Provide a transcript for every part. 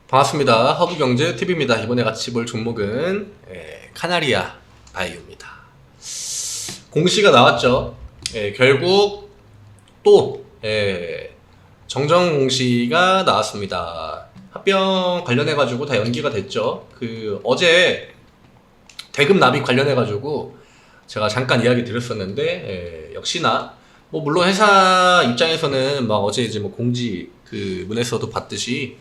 반갑습니다. 허브경제TV입니다. 이번에 같이 볼 종목은 카나리아 바이오입니다. 공시가 나왔죠. 결국 또 정정 공시가 나왔습니다. 합병 관련해가지고 다 연기가 됐죠. 어제 대금 납입 관련해가지고 제가 잠깐 이야기 드렸었는데 역시나 뭐 물론 회사 입장에서는 막 어제 이제 뭐 공지 문에서도 봤듯이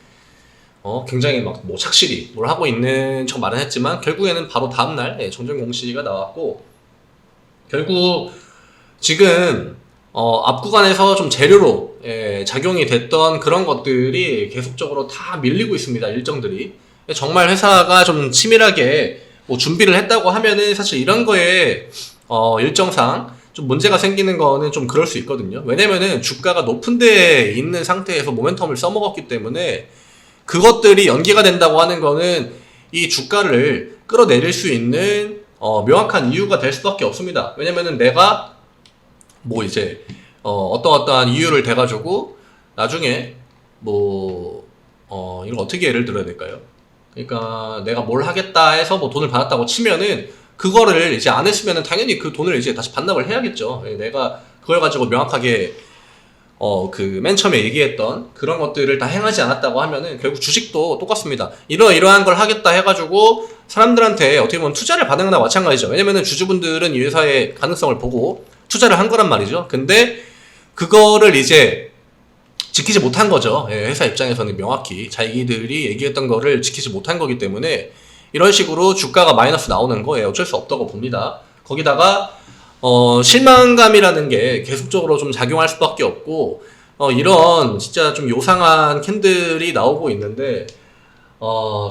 굉장히 막 뭐 착실히 뭘 하고 있는 척 말은 했지만 결국에는 바로 다음날 정정 공시가 나왔고, 결국 지금 앞 구간에서 좀 재료로 작용이 됐던 그런 것들이 계속적으로 다 밀리고 있습니다. 일정들이 정말 회사가 좀 치밀하게 뭐 준비를 했다고 하면은 사실 이런 거에 일정상 좀 문제가 생기는 거는 좀 그럴 수 있거든요. 왜냐면은 주가가 높은 데에 있는 상태에서 모멘텀을 써먹었기 때문에 그것들이 연기가 된다고 하는 거는 이 주가를 끌어내릴 수 있는 명확한 이유가 될 수밖에 없습니다. 왜냐면은 내가 뭐 이제 어떠한 이유를 대가지고 나중에 뭐 이걸 어떻게 예를 들어야 될까요? 그러니까 내가 뭘 하겠다 해서 뭐 돈을 받았다고 치면은 그거를 이제 안 했으면은 당연히 그 돈을 이제 다시 반납을 해야겠죠. 내가 그걸 가지고 명확하게 맨 처음에 얘기했던 그런 것들을 다 행하지 않았다고 하면은 결국 주식도 똑같습니다. 이러한 걸 하겠다 해가지고 사람들한테 어떻게 보면 투자를 받는 거나 마찬가지죠. 왜냐면은 주주분들은 이 회사의 가능성을 보고 투자를 한 거란 말이죠. 근데 그거를 이제 지키지 못한 거죠. 회사 입장에서는 명확히 자기들이 얘기했던 거를 지키지 못한 거기 때문에 이런 식으로 주가가 마이너스 나오는 거 어쩔 수 없다고 봅니다. 거기다가 실망감이라는 게 계속적으로 좀 작용할 수밖에 없고, 이런 진짜 좀 요상한 캔들이 나오고 있는데,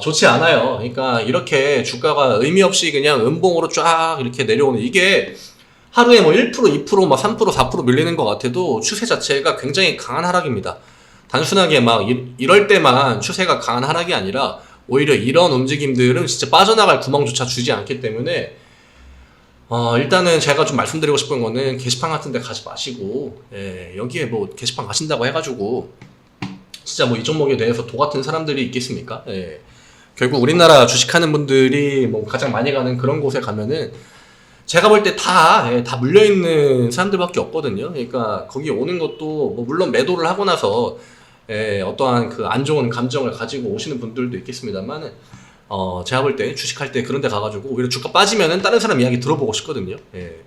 좋지 않아요. 그러니까 이렇게 주가가 의미 없이 그냥 음봉으로 쫙 이렇게 내려오는, 이게 하루에 뭐 1%, 2%, 막 3%, 4% 밀리는 것 같아도 추세 자체가 굉장히 강한 하락입니다. 단순하게 막 이럴 때만 추세가 강한 하락이 아니라 오히려 이런 움직임들은 진짜 빠져나갈 구멍조차 주지 않기 때문에 일단은 제가 좀 말씀드리고 싶은 거는 게시판 같은 데 가지 마시고, 여기에 뭐 게시판 가신다고 해가지고 진짜 뭐 이 종목에 대해서 도 같은 사람들이 있겠습니까? 결국 우리나라 주식하는 분들이 뭐 가장 많이 가는 그런 곳에 가면은 제가 볼 때 다 물려있는 사람들밖에 없거든요. 그러니까 거기 오는 것도 뭐 물론 매도를 하고 나서 어떠한 그 안 좋은 감정을 가지고 오시는 분들도 있겠습니다만은 제가 볼 때 주식할 때 그런 데 가가지고 오히려 주가 빠지면은 다른 사람 이야기 들어보고 싶거든요.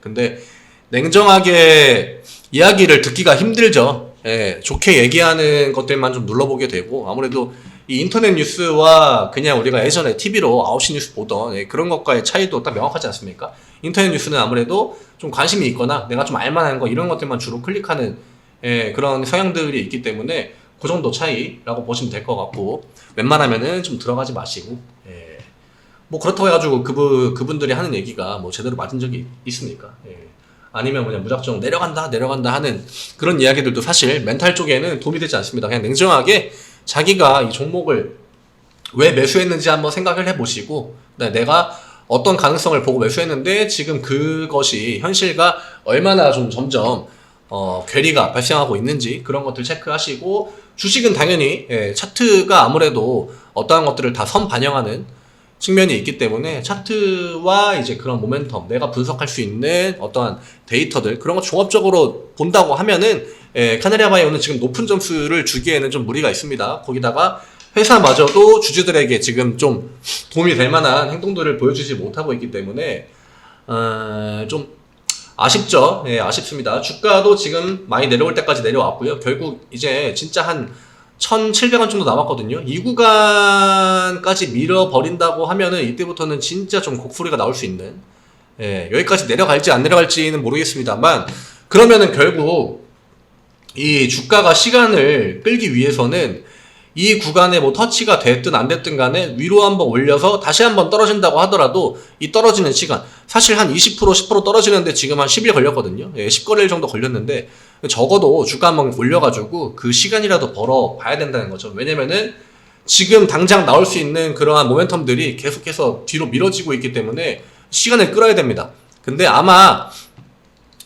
근데 냉정하게 이야기를 듣기가 힘들죠. 좋게 얘기하는 것들만 좀 눌러보게 되고, 아무래도 이 인터넷 뉴스와 그냥 우리가 예전에 TV로 9시 뉴스 보던 그런 것과의 차이도 딱 명확하지 않습니까? 인터넷 뉴스는 아무래도 좀 관심이 있거나 내가 좀 알만한 거 이런 것들만 주로 클릭하는 그런 성향들이 있기 때문에 그 정도 차이라고 보시면 될 것 같고, 웬만하면은 좀 들어가지 마시고, 뭐 그렇다고 해가지고 그분들이 하는 얘기가 뭐 제대로 맞은 적이 있습니까? 아니면 그냥 무작정 내려간다 하는 그런 이야기들도 사실 멘탈 쪽에는 도움이 되지 않습니다. 그냥 냉정하게 자기가 이 종목을 왜 매수했는지 한번 생각을 해보시고, 내가 어떤 가능성을 보고 매수했는데 지금 그것이 현실과 얼마나 좀 점점 괴리가 발생하고 있는지 그런 것들 체크하시고, 주식은 당연히 차트가 아무래도 어떠한 것들을 다 선 반영하는 측면이 있기 때문에 차트와 이제 그런 모멘텀, 내가 분석할 수 있는 어떠한 데이터들 그런 거 종합적으로 본다고 하면은 카나리아 바이오는 지금 높은 점수를 주기에는 좀 무리가 있습니다. 거기다가 회사마저도 주주들에게 지금 좀 도움이 될 만한 행동들을 보여주지 못하고 있기 때문에 좀 아쉽죠. 아쉽습니다. 주가도 지금 많이 내려올 때까지 내려왔고요. 결국 이제 진짜 한 1,700원 정도 남았거든요. 이 구간까지 밀어버린다고 하면은 이때부터는 진짜 좀 곡소리가 나올 수 있는, 여기까지 내려갈지 안 내려갈지는 모르겠습니다만, 그러면은 결국 이 주가가 시간을 끌기 위해서는 이 구간에 뭐 터치가 됐든 안 됐든 간에 위로 한번 올려서 다시 한번 떨어진다고 하더라도 이 떨어지는 시간, 사실 한 20% 10% 떨어지는데 지금 한 10일 걸렸거든요. 10거래일 정도 걸렸는데 적어도 주가 한번 올려가지고 그 시간이라도 벌어 봐야 된다는 거죠. 왜냐면은 지금 당장 나올 수 있는 그러한 모멘텀들이 계속해서 뒤로 밀어지고 있기 때문에 시간을 끌어야 됩니다. 근데 아마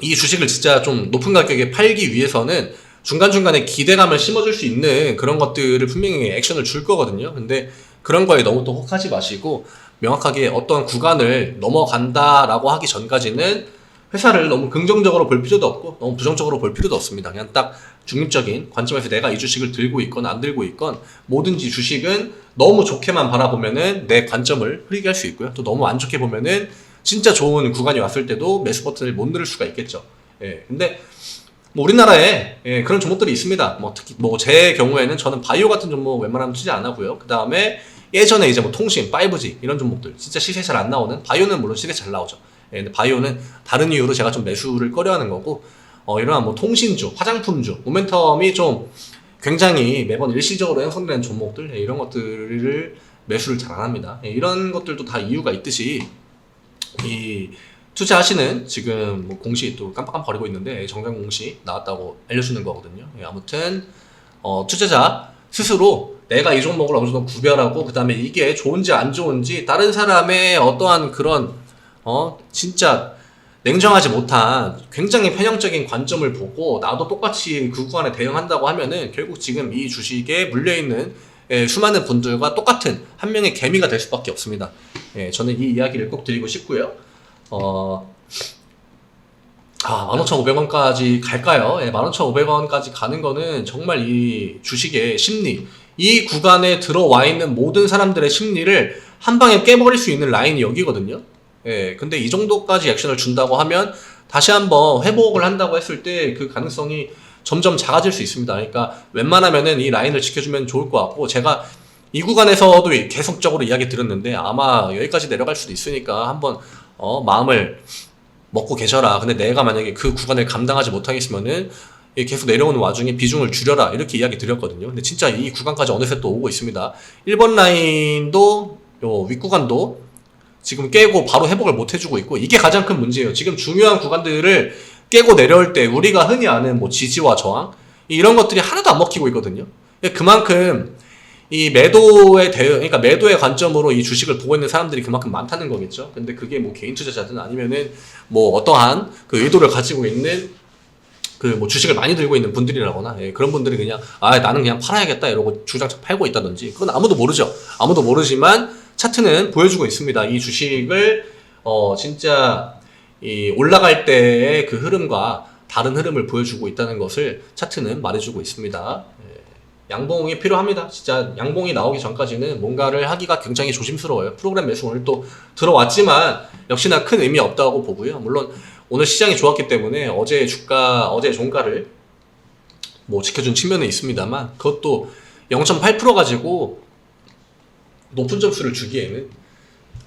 이 주식을 진짜 좀 높은 가격에 팔기 위해서는 중간중간에 기대감을 심어줄 수 있는 그런 것들을 분명히 액션을 줄 거거든요. 근데 그런 거에 너무 또 혹하지 마시고 명확하게 어떤 구간을 넘어간다라고 하기 전까지는 회사를 너무 긍정적으로 볼 필요도 없고 너무 부정적으로 볼 필요도 없습니다. 그냥 딱 중립적인 관점에서 내가 이 주식을 들고 있건 안 들고 있건 뭐든지 주식은 너무 좋게만 바라보면은 내 관점을 흐리게 할 수 있고요. 또 너무 안 좋게 보면은 진짜 좋은 구간이 왔을 때도 매수 버튼을 못 누를 수가 있겠죠. 예. 근데 뭐 우리나라에 그런 종목들이 있습니다. 뭐 특히 뭐 제 경우에는 저는 바이오 같은 종목 웬만하면 투자 안 하고요. 그 다음에 예전에 이제 뭐 통신, 5G 이런 종목들 진짜 시세 잘 안 나오는 바이오는 물론 시세 잘 나오죠. 예, 근데 바이오는 다른 이유로 제가 좀 매수를 꺼려하는 거고 이러한 뭐 통신주, 화장품주, 모멘텀이 좀 굉장히 매번 일시적으로 형성되는 종목들 이런 것들을 매수를 잘 안 합니다. 이런 것들도 다 이유가 있듯이 이 투자하시는 지금 뭐 공시 또 깜빡깜빡거리고 있는데 정장 공시 나왔다고 알려주는 거거든요. 아무튼 투자자 스스로 내가 이 종목을 어느 정도 구별하고 그 다음에 이게 좋은지 안 좋은지 다른 사람의 어떠한 그런 진짜 냉정하지 못한 굉장히 편향적인 관점을 보고 나도 똑같이 그 구간에 대응한다고 하면은 결국 지금 이 주식에 물려있는 수많은 분들과 똑같은 한 명의 개미가 될 수밖에 없습니다. 저는 이 이야기를 꼭 드리고 싶고요. 15,500원까지 갈까요? 15,500원까지 가는 거는 정말 이 주식의 심리, 이 구간에 들어와 있는 모든 사람들의 심리를 한 방에 깨버릴 수 있는 라인이 여기거든요. 근데 이 정도까지 액션을 준다고 하면 다시 한번 회복을 한다고 했을 때 그 가능성이 점점 작아질 수 있습니다. 그러니까 웬만하면은 이 라인을 지켜주면 좋을 것 같고 제가 이 구간에서도 계속적으로 이야기 드렸는데 아마 여기까지 내려갈 수도 있으니까 한번 마음을 먹고 계셔라. 근데 내가 만약에 그 구간을 감당하지 못하겠으면은 계속 내려오는 와중에 비중을 줄여라 이렇게 이야기 드렸거든요. 근데 진짜 이 구간까지 어느새 또 오고 있습니다. 1번 라인도 윗구간도 지금 깨고 바로 회복을 못 해주고 있고 이게 가장 큰 문제예요. 지금 중요한 구간들을 깨고 내려올 때 우리가 흔히 아는 뭐 지지와 저항 이런 것들이 하나도 안 먹히고 있거든요. 그만큼 이 매도의 그러니까 매도의 관점으로 이 주식을 보고 있는 사람들이 그만큼 많다는 거겠죠. 근데 그게 뭐 개인 투자자든 아니면은 뭐 어떠한 그 의도를 가지고 있는 그 뭐 주식을 많이 들고 있는 분들이라거나 그런 분들이 그냥 나는 그냥 팔아야겠다 이러고 주장창 팔고 있다든지 그건 아무도 모르죠. 아무도 모르지만 차트는 보여주고 있습니다. 이 주식을 진짜 이 올라갈 때의 그 흐름과 다른 흐름을 보여주고 있다는 것을 차트는 말해주고 있습니다. 양봉이 필요합니다. 진짜 양봉이 나오기 전까지는 뭔가를 하기가 굉장히 조심스러워요. 프로그램 매수 오늘 또 들어왔지만 역시나 큰 의미 없다고 보고요. 물론 오늘 시장이 좋았기 때문에 어제 종가를 뭐 지켜준 측면은 있습니다만 그것도 0.8% 가지고 높은 점수를 주기에는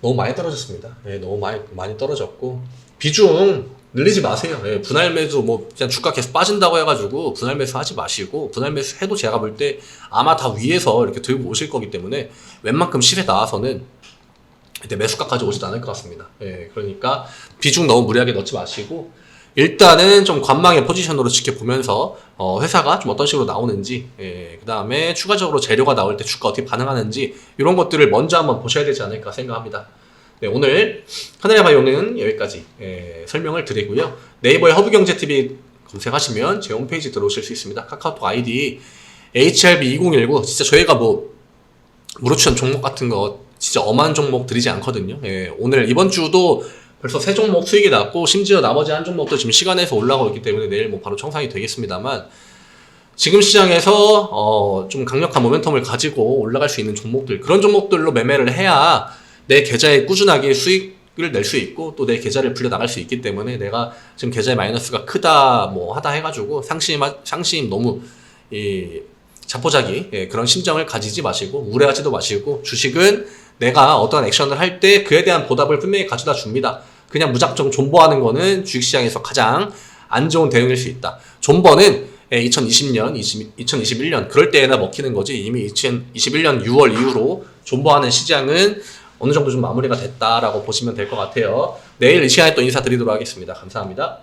너무 많이 떨어졌습니다. 너무 많이 떨어졌고 비중 늘리지 마세요. 분할 매수 뭐 그냥 주가 계속 빠진다고 해가지고 분할 매수 하지 마시고 분할 매수 해도 제가 볼 때 아마 다 위에서 이렇게 들고 오실 거기 때문에 웬만큼 시세 나와서는 이때 매수가까지 오지도 않을 것 같습니다. 그러니까 비중 너무 무리하게 넣지 마시고 일단은 좀 관망의 포지션으로 지켜보면서 회사가 좀 어떤 식으로 나오는지 그 다음에 추가적으로 재료가 나올 때 주가 어떻게 반응하는지 이런 것들을 먼저 한번 보셔야 되지 않을까 생각합니다. 오늘 카나리아 바이오는 여기까지 설명을 드리고요. 네이버에 허브경제TV 검색하시면 제 홈페이지 들어오실 수 있습니다. 카카오톡 아이디 HRB2019 진짜 저희가 뭐 무료추천 종목 같은 거 진짜 엄한 종목 드리지 않거든요. 오늘 이번 주도 벌써 3종목 수익이 났고 심지어 나머지 한 종목도 지금 시간에서 올라가고 있기 때문에 내일 뭐 바로 청산이 되겠습니다만 지금 시장에서 좀 강력한 모멘텀을 가지고 올라갈 수 있는 종목들 그런 종목들로 매매를 해야 내 계좌에 꾸준하게 수익을 낼 수 있고 또 내 계좌를 불려 나갈 수 있기 때문에 내가 지금 계좌에 마이너스가 크다 뭐 하다 해가지고 상심 너무 자포자기 그런 심정을 가지지 마시고 우려하지도 마시고 주식은 내가 어떤 액션을 할 때 그에 대한 보답을 분명히 가져다 줍니다. 그냥 무작정 존버하는 거는 주식시장에서 가장 안 좋은 대응일 수 있다. 존버는 2020년, 2021년 그럴 때에나 먹히는 거지 이미 2021년 6월 이후로 존버하는 시장은 어느 정도 좀 마무리가 됐다라고 보시면 될 것 같아요. 내일 이 시간에 또 인사드리도록 하겠습니다. 감사합니다.